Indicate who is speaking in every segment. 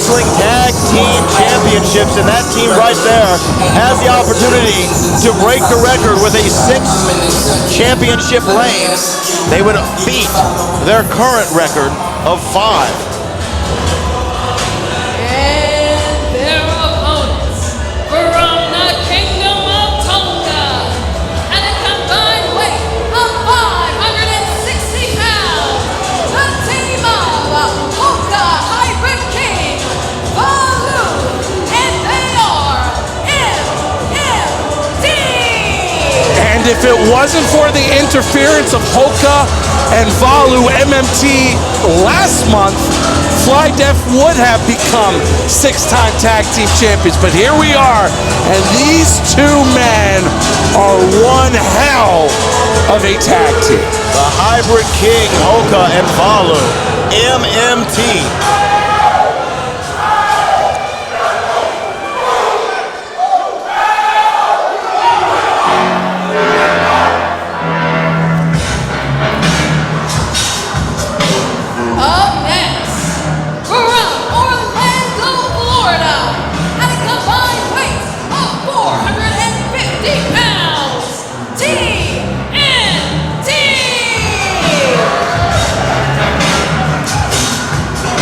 Speaker 1: Wrestling Tag Team Championships, and that team right there has the opportunity to break the record with a 6-championship reign. They would beat their current record of 5.
Speaker 2: If it wasn't for the interference of Hoka and Valu MMT last month, Fly Def would have become 6-time tag team champions. But here we are, and these two men are one hell of a tag team.
Speaker 1: The Hybrid King, Hoka and Valu, MMT.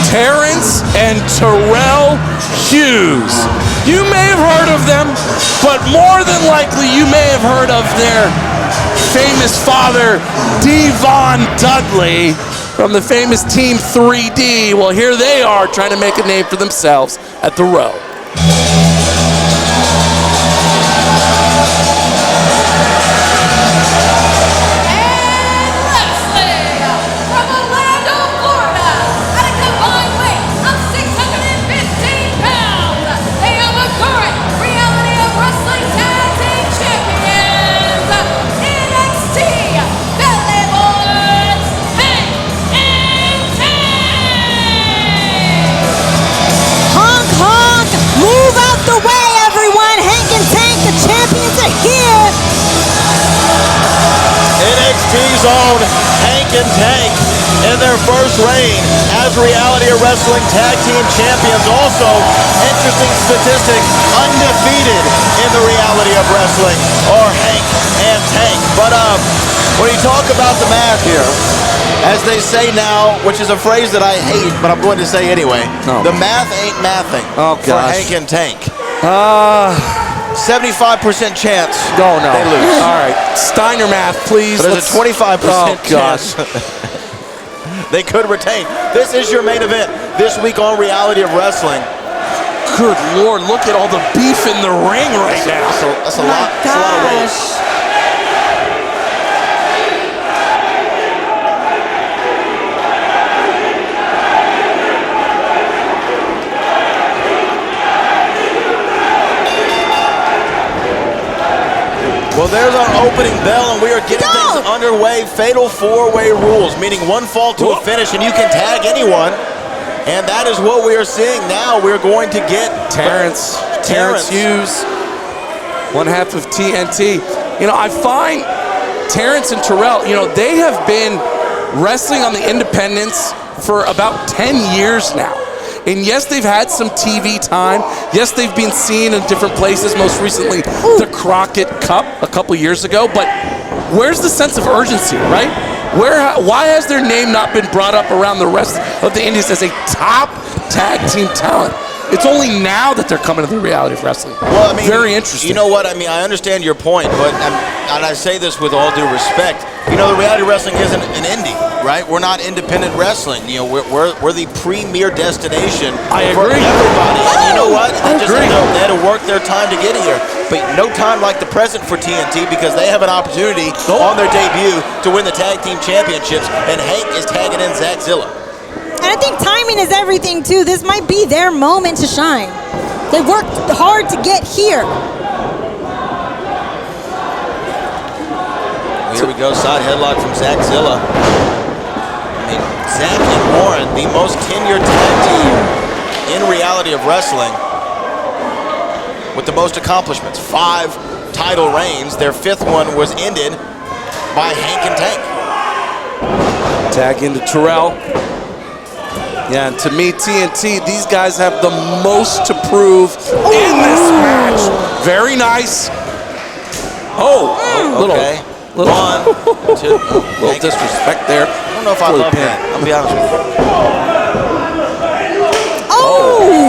Speaker 2: Terrence and Terrell Hughes. You may have heard of them, but more than likely you may have heard of their famous father, Devon Dudley, from the famous Team 3D. Well, here they are trying to make a name for themselves at the Row.
Speaker 1: NXT's own Hank and Tank in their first reign as Reality of Wrestling Tag Team Champions. Also, interesting statistic, undefeated in the Reality of Wrestling are Hank and Tank. But when you talk about the math here, as they say now, which is a phrase that I hate, but I'm going to say anyway, the math ain't mathing for Hank and Tank. 75% chance they lose.
Speaker 2: All right, Steiner math, please.
Speaker 1: But there's a 25% chance they could retain. This is your main event this week on Reality of Wrestling.
Speaker 2: Good Lord, look at all the beef in the ring right now.
Speaker 1: That's a lot. That's a lot of weight. Well, there's our opening bell, and we are getting things underway. Fatal 4-way rules, meaning one fall to a finish, and you can tag anyone. And that is what we are seeing now. We're going to get
Speaker 2: Terrence Hughes, one half of TNT. You know, I find Terrence and Terrell, you know, they have been wrestling on the independents for about 10 years now. And yes, they've had some TV time. Yes, they've been seen in different places, most recently the Crockett Cup a couple years ago. But where's the sense of urgency, right? Why has their name not been brought up around the rest of the Indies as a top tag team talent? It's only now that they're coming to the Reality of Wrestling.
Speaker 1: Well, I mean,
Speaker 2: very interesting.
Speaker 1: You know what? I mean, I understand your point, but and I say this with all due respect. You know, the Reality of Wrestling isn't an indie, right? We're not independent wrestling. You know, we're the premier destination for everybody. And you know what? They had to work their time to get here. But no time like the present for TNT, because they have an opportunity on their debut to win the tag team championships, and Hank is tagging in Zachzilla.
Speaker 3: And I think timing is everything, too. This might be their moment to shine. They worked hard to get here.
Speaker 1: Here we go, side headlock from Zachzilla. I mean, Zach and Warren, the most tenured tag team in Reality of Wrestling, with the most accomplishments. 5 title reigns. Their 5th one was ended by Hank and Tank.
Speaker 2: Tag into Terrell. Yeah, and to me, TNT, these guys have the most to prove in this match. Very nice. Oh,
Speaker 1: okay.
Speaker 2: Little
Speaker 1: 1, 2.
Speaker 2: little disrespect there.
Speaker 1: I don't know if I love that. I'll be honest with you.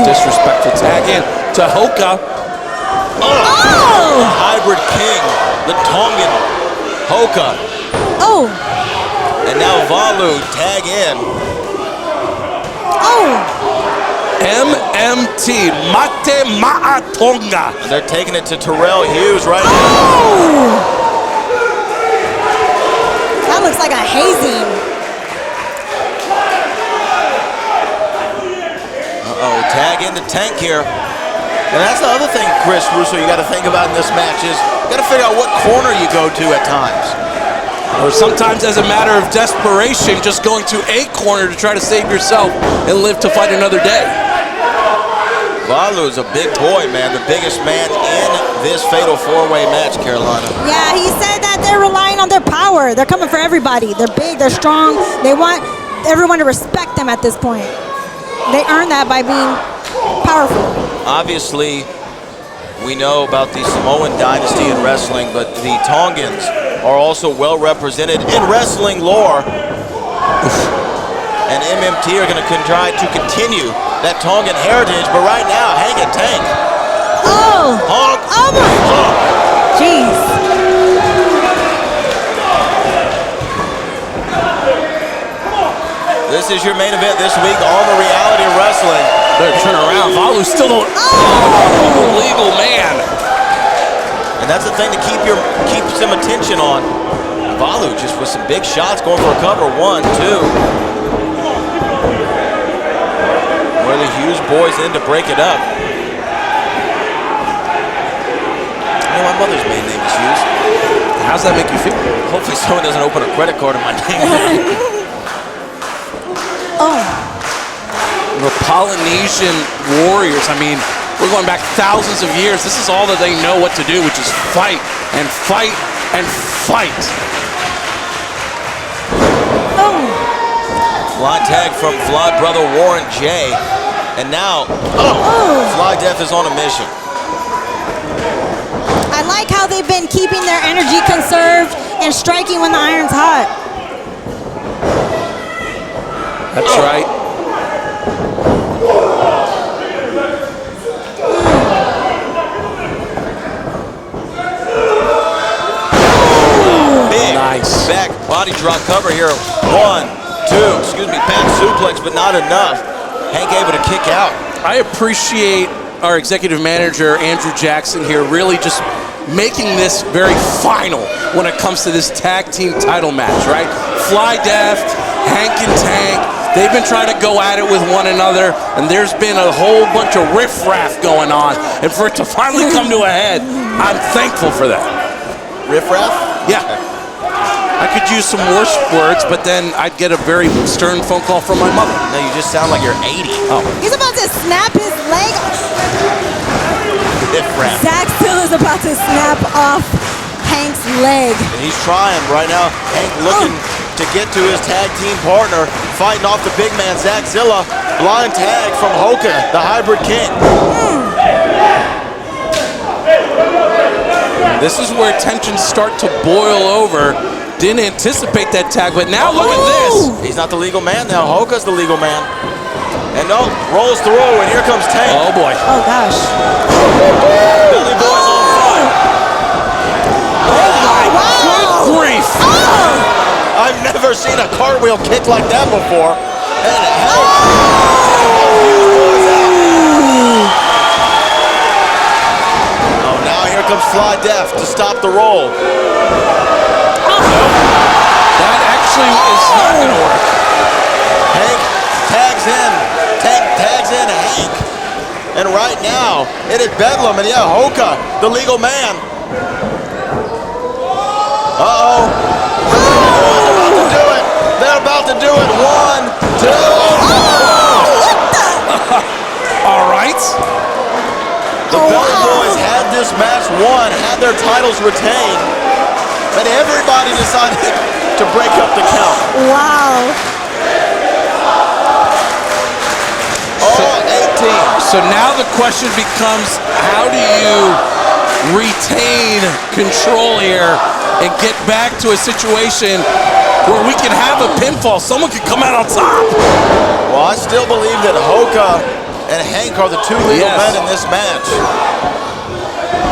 Speaker 2: Disrespectful tag in to Hoka.
Speaker 1: The Hybrid King, the Tongan Hoka. And now Valu tag in.
Speaker 2: MMT, Mate Ma'atonga.
Speaker 1: And they're taking it to Terrell Hughes right now.
Speaker 3: That looks like a hazing.
Speaker 1: Tag into Tank here. And that's the other thing, Chris Russo, you got to think about in this match is you got to figure out what corner you go to at times.
Speaker 2: Or sometimes as a matter of desperation, just going to a corner to try to save yourself and live to fight another day.
Speaker 1: Valu's a big boy, man, the biggest man in this fatal four-way match, Carolina.
Speaker 3: Yeah, he said that they're relying on their power. They're coming for everybody. They're big, they're strong. They want everyone to respect them at this point. They earn that by being powerful.
Speaker 1: Obviously, we know about the Samoan dynasty in wrestling, but the Tongans are also well represented in wrestling lore. And MMT are going to try to continue that Tongan heritage, but right now, hang it, Tank. Honk.
Speaker 3: Oh my God. Jeez.
Speaker 1: This is your main event this week on the Reality of Wrestling.
Speaker 2: They're turning around. Valu still don't. Oh, legal man.
Speaker 1: And that's the thing to keep some attention on. Valu just with some big shots going for a cover. 1, 2. Where the Hughes boys in to break it up. You know, my mother's maiden name is Hughes.
Speaker 2: How's that make you feel?
Speaker 1: Hopefully someone doesn't open a credit card in my name.
Speaker 2: The Polynesian warriors, I mean, we're going back thousands of years. This is all that they know what to do, which is fight and fight and fight.
Speaker 1: Fly tag from Fly brother Warren J. And now, Fly Death is on a mission.
Speaker 3: I like how they've been keeping their energy conserved and striking when the iron's hot.
Speaker 2: That's right.
Speaker 1: Big
Speaker 2: nice
Speaker 1: back body drop cover here. 1, 2, excuse me, back suplex, but not enough. Hank able to kick out.
Speaker 2: I appreciate our executive manager, Andrew Jackson, here really just making this very final when it comes to this tag team title match, right? Fly Death, Hank and Tank, they've been trying to go at it with one another, and there's been a whole bunch of riffraff going on. And for it to finally come to a head, I'm thankful for that.
Speaker 1: Riffraff?
Speaker 2: Yeah. I could use some worse words, but then I'd get a very stern phone call from my mother.
Speaker 1: No, you just sound like you're 80.
Speaker 2: Oh.
Speaker 3: He's about to snap his leg.
Speaker 1: Riffraff.
Speaker 3: Zach still is about to snap off Hank's leg.
Speaker 1: And he's trying right now. Hank looking to get to his tag team partner, fighting off the big man, Zach Zilla. Blind tag from Hoka, the Hybrid King.
Speaker 2: This is where tensions start to boil over. Didn't anticipate that tag, but now look at this.
Speaker 1: He's not the legal man now. Hoka's the legal man. And no, rolls through, and here comes Tank.
Speaker 2: Oh boy.
Speaker 3: Oh gosh.
Speaker 1: Billy Boy's on fire.
Speaker 2: Oh my good grief.
Speaker 1: I've never seen a cartwheel kick like that before. And oh, now here comes Fly Death to stop the roll.
Speaker 2: That actually is not going to work.
Speaker 1: Hank tags in. Tank tags in Hank. And right now, it is Bedlam. And yeah, Hoka, the legal man. Uh-oh. They're about to do it. 1, 2.
Speaker 2: All right.
Speaker 1: The Billy Boys had this match won, had their titles retained, but everybody decided to break up the count.
Speaker 3: Wow.
Speaker 1: team.
Speaker 2: So now the question becomes, how do you retain control here and get back to a situation where we can have a pinfall? Someone could come out on top.
Speaker 1: Well, I still believe that Hoka and Hank are the two legal men in this match.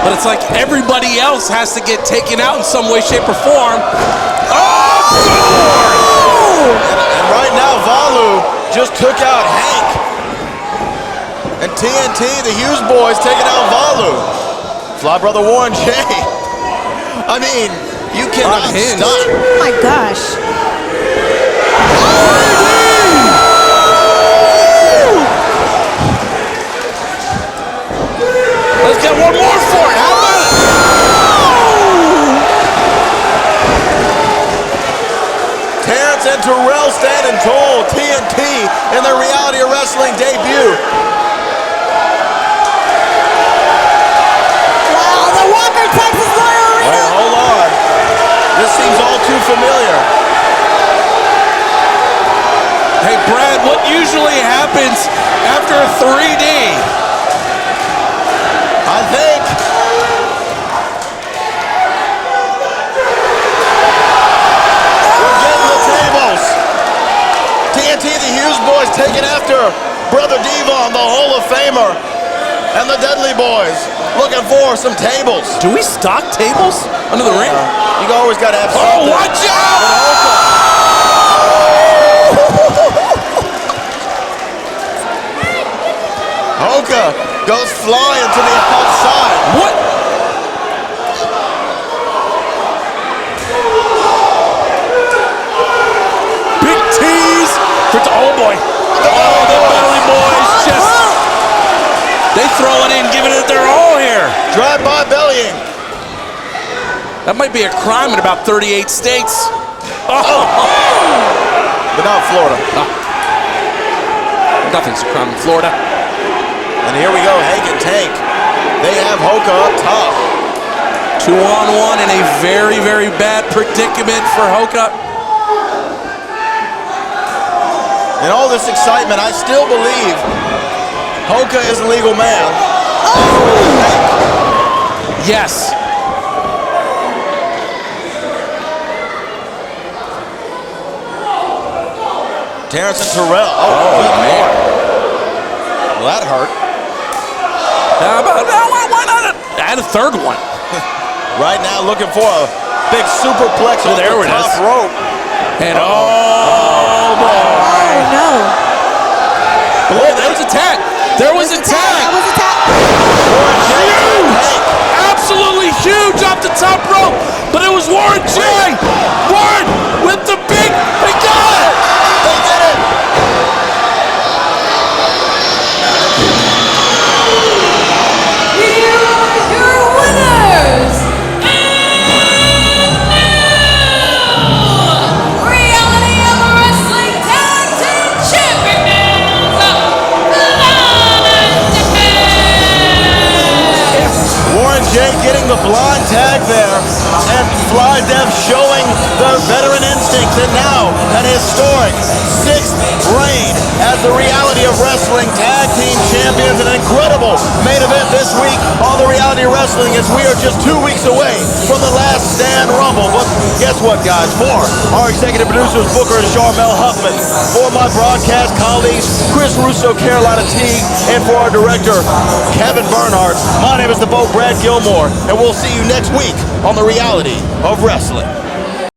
Speaker 2: But it's like everybody else has to get taken out in some way, shape, or form. Oh!
Speaker 1: And right now, Valu just took out Hank. And TNT, the Hughes boys, taking out Valu. Fly Brother Warren J. I mean, you cannot stop.
Speaker 3: Oh my gosh.
Speaker 2: Let's get one more for it. How about it?
Speaker 1: Terrence and Terrell standing tall. TNT in their Reality of Wrestling debut.
Speaker 3: Wow, the Walker Texas Royal Arena.
Speaker 1: Wait, hold on. This seems all too familiar.
Speaker 2: Hey, Brad, what usually happens after a 3D?
Speaker 1: I think we're getting the tables. TNT, the Hughes boys taking after Brother Devon, the Hall of Famer, and the Dudley boys looking for some tables.
Speaker 2: Do we stock tables under the ring?
Speaker 1: You always got to have
Speaker 2: Oh,
Speaker 1: something.
Speaker 2: watch out!
Speaker 1: Hoka goes flying to the outside.
Speaker 2: What? Big tease for oh boy. Oh, the Dudley boys just they throw it in, giving it their all here.
Speaker 1: Drive-by bellying.
Speaker 2: That might be a crime in about 38 states. Oh.
Speaker 1: But not Florida.
Speaker 2: Nothing's a crime in Florida.
Speaker 1: And here we go, Hank and Tank. They have Hoka up top.
Speaker 2: 2-on-1 in a very, very bad predicament for Hoka.
Speaker 1: In all this excitement, I still believe Hoka is a legal man.
Speaker 2: Yes.
Speaker 1: Terrence and Terrell. Oh man. Well, that hurt.
Speaker 2: How about why not add a third one?
Speaker 1: Right now, looking for a big superplex on
Speaker 2: There
Speaker 1: the
Speaker 2: it
Speaker 1: top
Speaker 2: is.
Speaker 1: rope.
Speaker 2: And oh boy.
Speaker 3: Oh no.
Speaker 2: Oh, there was a tag. There was a
Speaker 3: That
Speaker 2: tag.
Speaker 3: was a tag.
Speaker 2: Huge. Absolutely huge off the top rope. But it was Warren J. Warren with the big. They got it.
Speaker 1: They did it.
Speaker 4: Here are your winners, and now, Reality of Wrestling Tag Team Champions,
Speaker 1: Warren J getting the blind tag there, and Fly Dev showing their veteran instincts, and now an historic 6th reign as the Reality of Wrestling Tag Team Champions. An incredible main event this week on the Reality of Wrestling, as we are just 2 weeks away from the Last Stand Rumble. But guess what, guys? For our executive producers, Booker and Charmel Huffman, for my broadcast colleagues, Chris Russo, Carolina Teague, and for our director, Kevin Bernhardt, my name is the Bo Brad Gilmore, and we'll see you next week on the Reality of Wrestling.